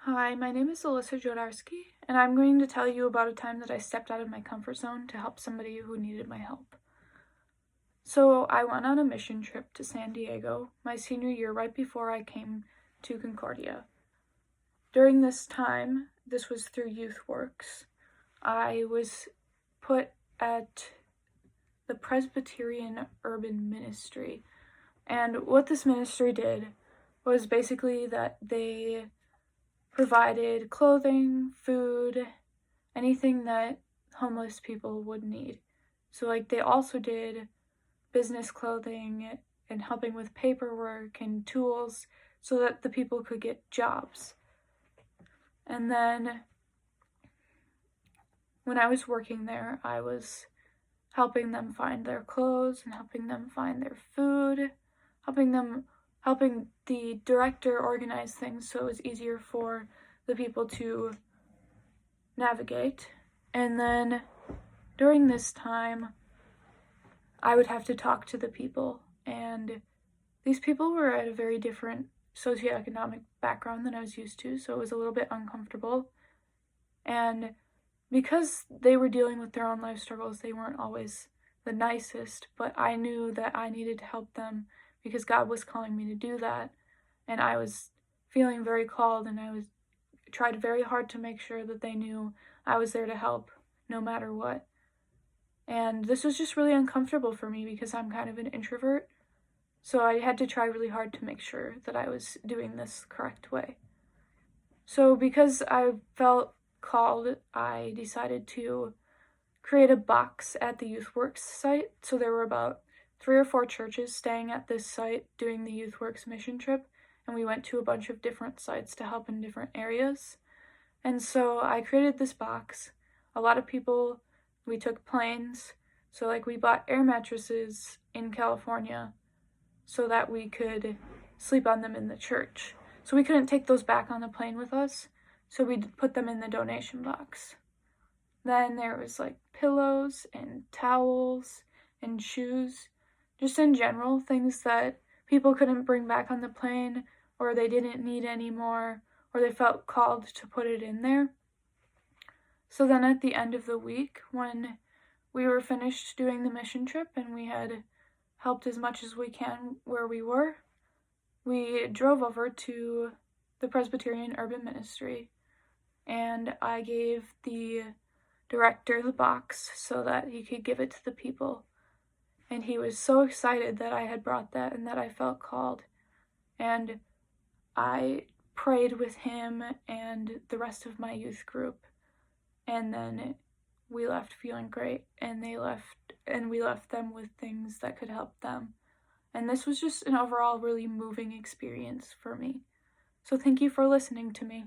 Hi, my name is Alyssa Jodarski, and I'm going to tell you about a time that I stepped out of my comfort zone to help somebody who needed my help. So, I went on a mission trip to San Diego my senior year right before I came to Concordia. During this time, this was through YouthWorks, I was put at the Presbyterian Urban Ministry. And what this ministry did was basically that they provided clothing, food, anything that homeless people would need. So, like, they also did business clothing and helping with paperwork and tools so that the people could get jobs. And then when I was working there, I was helping them find their clothes and helping them find their food, helping the director organize things so it was easier for the people to navigate. And then during this time, I would have to talk to the people, and these people were at a very different socioeconomic background than I was used to, so it was a little bit uncomfortable. And because they were dealing with their own life struggles, they weren't always the nicest, but I knew that I needed to help them because God was calling me to do that, and I was feeling very called, and I tried very hard to make sure that they knew I was there to help no matter what. And this was just really uncomfortable for me because I'm kind of an introvert. So I had to try really hard to make sure that I was doing this correct way. So because I felt called, I decided to create a box at the YouthWorks site. So there were about 3 or 4 churches staying at this site doing the YouthWorks mission trip, and we went to a bunch of different sites to help in different areas. And so I created this box. A lot of people, we took planes. So, like, we bought air mattresses in California so that we could sleep on them in the church. So we couldn't take those back on the plane with us, so we put them in the donation box. Then there was like pillows and towels and shoes, just in general, things that people couldn't bring back on the plane or they didn't need anymore or they felt called to put it in there. So then at the end of the week, when we were finished doing the mission trip and we had helped as much as we can where we were, we drove over to the Presbyterian Urban Ministry, and I gave the director the box so that he could give it to the people. And he was so excited that I had brought that and that I felt called. And I prayed with him and the rest of my youth group. And then we left feeling great, and they left, and we left them with things that could help them. And this was just an overall really moving experience for me. So thank you for listening to me.